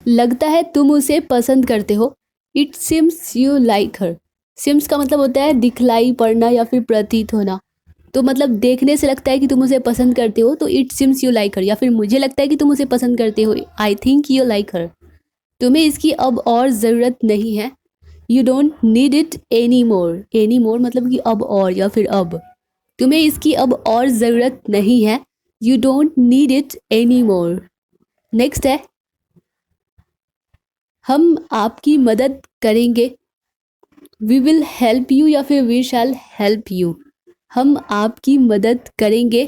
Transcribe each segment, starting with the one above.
लगता है तुम उसे पसंद करते हो। It seems you like her. Seems का मतलब होता है दिखलाई पड़ना या फिर प्रतीत होना। तो मतलब देखने से लगता है कि तुम उसे पसंद करते हो, तो इट सिम्स यू लाइक हर। या फिर मुझे लगता है कि तुम उसे पसंद करते हो, आई थिंक यू लाइक हर। तुम्हें इसकी अब और ज़रूरत नहीं है। You don't need it any more. Any more मतलब कि अब और या फिर अब। तुम्हें इसकी अब और ज़रूरत नहीं है। You don't need it any more. Next है, हम आपकी मदद करेंगे। वी विल हेल्प यू या फिर वी शैल हेल्प यू। हम आपकी मदद करेंगे।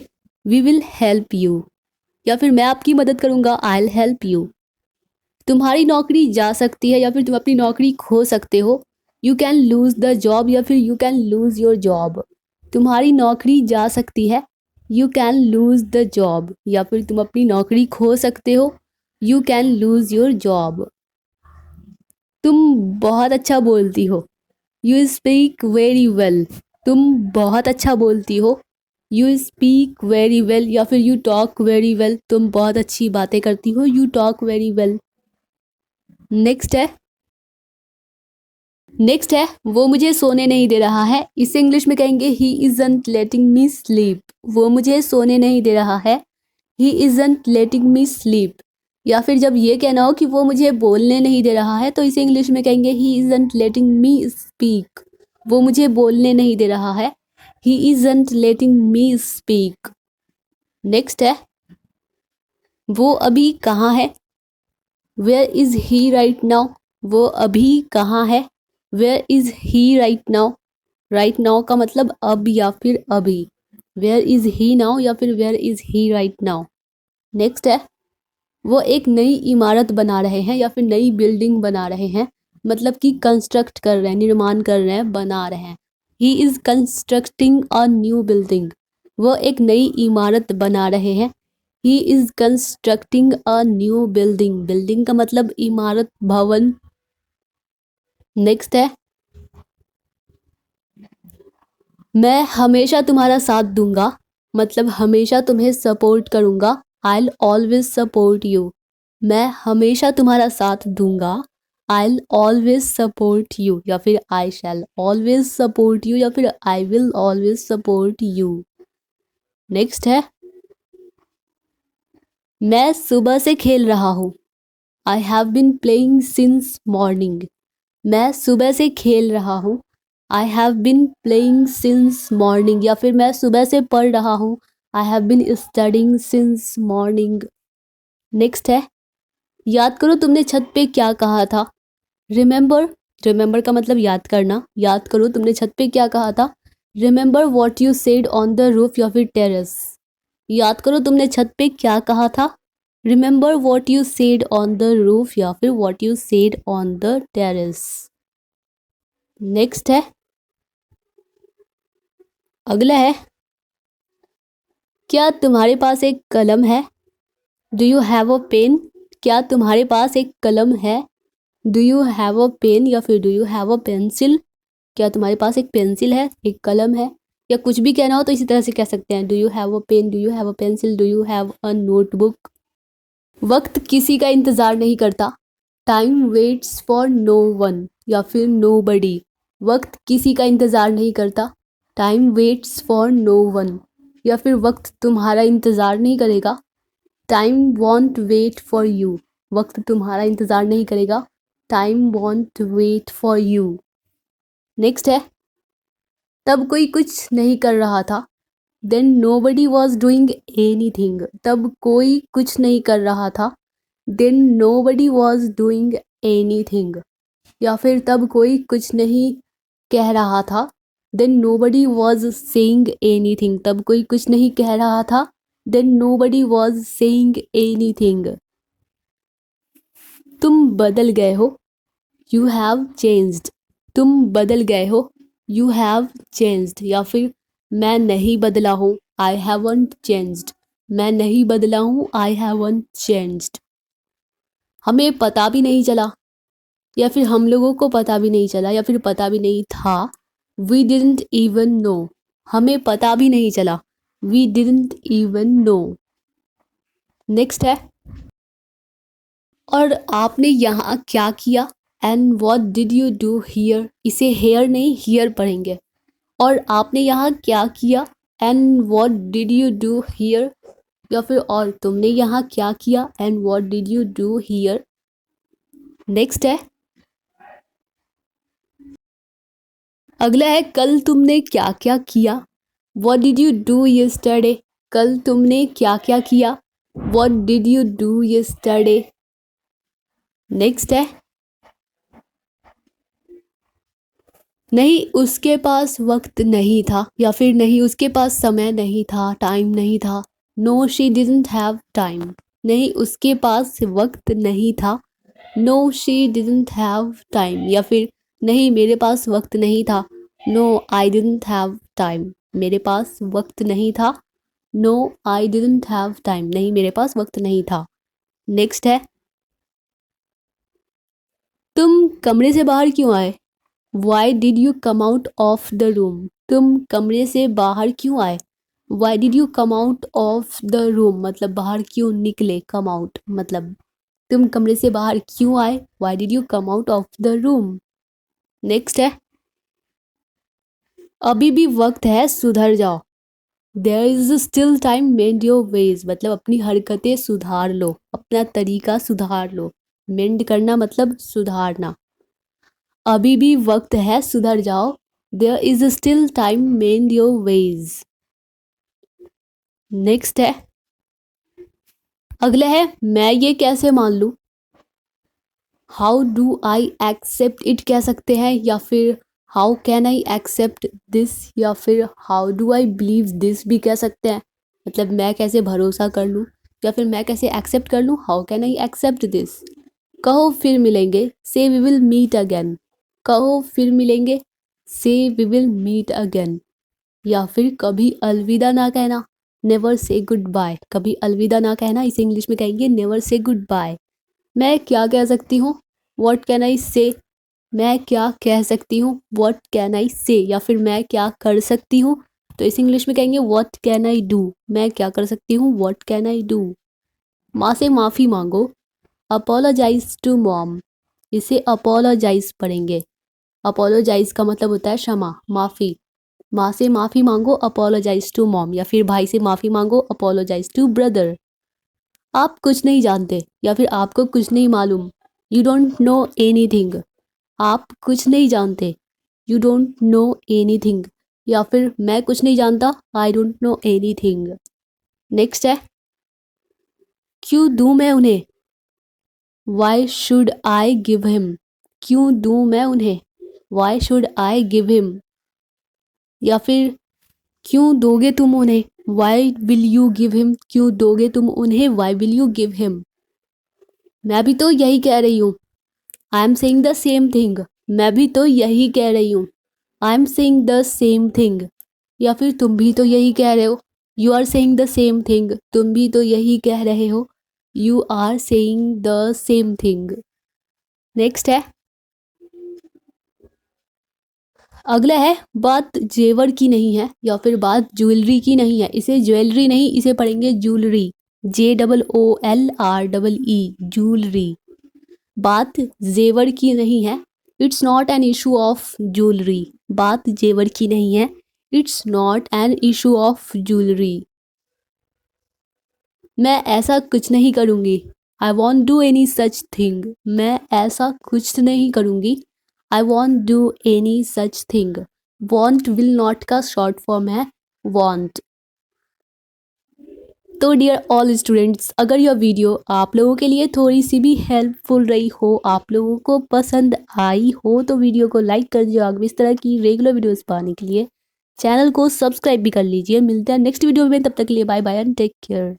We will help you. या फिर मैं आपकी मदद करूँगा, आई विल हेल्प यू। तुम्हारी नौकरी जा सकती है या फिर तुम अपनी नौकरी खो सकते हो। You can lose the job या फिर you can lose your job. तुम्हारी नौकरी जा सकती है। You can lose the job. या फिर तुम अपनी नौकरी खो सकते हो। You can lose your job. तुम बहुत अच्छा बोलती हो। You speak very well. तुम बहुत अच्छा बोलती हो। यू स्पीक वेरी वेल या फिर यू टॉक वेरी वेल। तुम बहुत अच्छी बातें करती हो। You talk very well. Next है, वो मुझे सोने नहीं दे रहा है। इसे इंग्लिश में कहेंगे ही इजंट लेटिंग मी स्लीप। वो मुझे सोने नहीं दे रहा है। He isn't letting me sleep. या फिर जब ये कहना हो कि वो मुझे बोलने नहीं दे रहा है, तो इसे इंग्लिश में कहेंगे ही इजंट लेटिंग मी स्पीक। वो मुझे बोलने नहीं दे रहा है। He isn't letting me speak. Next है, वो अभी कहाँ है। Where is he right now. वो अभी कहाँ है। Where is he right now. Right now का मतलब अब या फिर अभी। वेयर इज ही नाउ या फिर where is he right now. Next है, वो एक नई इमारत बना रहे हैं या फिर नई बिल्डिंग बना रहे हैं। मतलब कि कंस्ट्रक्ट कर रहे हैं, निर्माण कर रहे हैं, बना रहे हैं। He is constructing a new building. वो एक नई इमारत बना रहे हैं। He is constructing a new building. Building का मतलब इमारत, भवन। नेक्स्ट है, मैं हमेशा तुम्हारा साथ दूंगा। मतलब हमेशा तुम्हें सपोर्ट करूंगा। I will always support you. मैं हमेशा तुम्हारा साथ दूंगा। I will always support you या फिर आई शैल ऑलवेज सपोर्ट यू या फिर I will always support you. Next है, मैं सुबह से खेल रहा हूँ। I have been playing since morning. मैं सुबह से खेल रहा हूँ। I have been playing since morning. या फिर मैं सुबह से पढ़ रहा हूँ। I have been studying since morning. Next है, याद करो तुमने छत पे क्या कहा था। रिमेंबर। रिमेंबर का मतलब याद करना। याद करो तुमने छत पे क्या कहा था। Remember what you said on the roof या फिर टेरेस। याद करो तुमने छत पे क्या कहा था। Remember what you said on the roof या फिर what you said on the terrace. Next है, अगला है, क्या तुम्हारे पास एक कलम है। Do you have a pen. क्या तुम्हारे पास एक कलम है। Do you have a pen या फिर do you have a pencil. क्या तुम्हारे पास एक पेंसिल है, एक कलम है। या कुछ भी कहना हो तो इसी तरह से कह सकते हैं। Do you have a pen, do you have a pencil, do you have a notebook. वक्त किसी का इंतज़ार नहीं करता। Time waits for no one या फिर नो बडी। वक्त किसी का इंतज़ार नहीं करता। Time waits for no one. या फिर वक्त तुम्हारा इंतज़ार नहीं करेगा। Time won't wait for you. वक्त तुम्हारा इंतज़ार नहीं करेगा। Time won't wait for you. Next है, तब कोई कुछ नहीं कर रहा था। Then nobody was doing anything. तब कोई कुछ नहीं कर रहा था। Then nobody was doing anything. या फिर तब कोई कुछ नहीं कह रहा था। Then nobody was saying anything. तब कोई कुछ नहीं कह रहा था। Then nobody was saying anything. तुम बदल गए हो। You have changed. तुम बदल गए हो। You have changed. या फिर मैं नहीं बदला हूँ। I haven't changed. मैं नहीं बदला हूँ। I haven't changed. हमें पता भी नहीं चला या फिर हम लोगों को पता भी नहीं चला या फिर पता भी नहीं था। We didn't even know. हमें पता भी नहीं चला। We didn't even know. Next है, और आपने यहाँ क्या किया, and what did you do here, इसे हेयर नहीं हियर पढ़ेंगे। और आपने यहाँ क्या किया, and what did you do here, या फिर और तुमने यहाँ क्या किया, and what did you do here. Next है, अगला है कल तुमने क्या क्या किया, what did you do yesterday, कल तुमने क्या क्या किया, what did you do yesterday. Next है, नहीं उसके पास वक्त नहीं था, या फिर नहीं उसके पास समय नहीं था, टाइम नहीं था। No she didn't have time, नहीं उसके पास वक्त नहीं था। No she didn't have time, या फिर नहीं मेरे पास वक्त नहीं था। No I didn't have time, मेरे पास वक्त नहीं था। No I didn't have time, नहीं मेरे पास वक्त नहीं था। नेक्स्ट है, तुम कमरे से बाहर क्यों आए, why did you come out of the room, तुम कमरे से बाहर क्यों आए। Why did you come out of the room मतलब बाहर क्यों निकले, कम आउट मतलब तुम कमरे से बाहर क्यों आए, why did you come out of the room. Next है, अभी भी वक्त है सुधर जाओ, there is still time mend your ways मतलब अपनी हरकतें सुधार लो, अपना तरीका सुधार लो। मेंड करना मतलब सुधारना। अभी भी वक्त है सुधर जाओ, there is still time mend your ways. Next है, अगला है मैं ये कैसे मान लूँ, how do I accept it कह सकते हैं, या फिर how can I accept this, या फिर how do I believe this भी कह सकते हैं। मतलब मैं कैसे भरोसा कर लूँ, या फिर मैं कैसे एक्सेप्ट कर लूँ, how can I accept this. कहो फिर मिलेंगे, से वी विल मीट अगेन, कहो फिर मिलेंगे, से वी विल मीट अगेन। या फिर कभी अलविदा ना कहना, नेवर से गुड बाय, कभी अलविदा ना कहना, इसे इंग्लिश में कहेंगे नेवर से गुड बाय। मैं क्या कह सकती हूँ, वॉट कैन आई से, मैं क्या कह सकती हूँ, वॉट कैन आई से। या फिर मैं क्या कर सकती हूँ, तो इस इंग्लिश में कहेंगे वॉट कैन आई डू, मैं क्या कर सकती हूँ, वॉट कैन आई डू। माँ से माफ़ी मांगो, अपोलोजाइज टू मॉम, इसे अपोलोजाइज पढ़ेंगे। अपोलोजाइज का मतलब होता है क्षमा, माफ़ी। माँ से माफ़ी मांगो, अपोलोजाइज टू मॉम, या फिर भाई से माफ़ी मांगो, अपोलोजाइज टू ब्रदर। आप कुछ नहीं जानते, या फिर आपको कुछ नहीं मालूम, यू डोंट नो एनीथिंग, आप कुछ नहीं जानते, यू डोंट नो एनीथिंग। या फिर मैं कुछ नहीं जानता, I don't know anything. Next है, क्यों दूं मैं उन्हें, why should I give him, क्यों दूं मैं उन्हें, why should I give him. या फिर क्यों दोगे तुम उन्हें, why will you give him, क्यों दोगे तुम उन्हें, why will you give him. मैं भी तो यही कह रही हूँ, I am saying the same thing, मैं भी तो यही कह रही हूँ, I am saying the same thing. या फिर तुम भी तो यही कह रहे हो, you are saying the same thing, तुम भी तो यही कह रहे हो, you are saying the same thing. Next है, अगला है बात जेवर की नहीं है, या फिर बात ज्वेलरी की नहीं है, इसे ज्वेलरी नहीं, इसे पढ़ेंगे जूलरी, JOOLREE, जूलरी। बात जेवर की नहीं है, it's not an issue of jewellery, बात जेवर की नहीं है, it's not an issue of jewellery. मैं ऐसा कुछ नहीं करूँगी, I want do any such thing, मैं ऐसा कुछ नहीं करूँगी, I want do any such thing. Want will not का शॉर्ट फॉर्म है वॉन्ट। तो डियर ऑल स्टूडेंट्स, अगर यह वीडियो आप लोगों के लिए थोड़ी सी भी हेल्पफुल रही हो, आप लोगों को पसंद आई हो, तो वीडियो को लाइक कर दीजिए। आगे इस तरह की रेगुलर वीडियोस पाने के लिए चैनल को सब्सक्राइब भी कर लीजिए। मिलते हैं नेक्स्ट वीडियो में, तब तक के लिए bye bye and take care.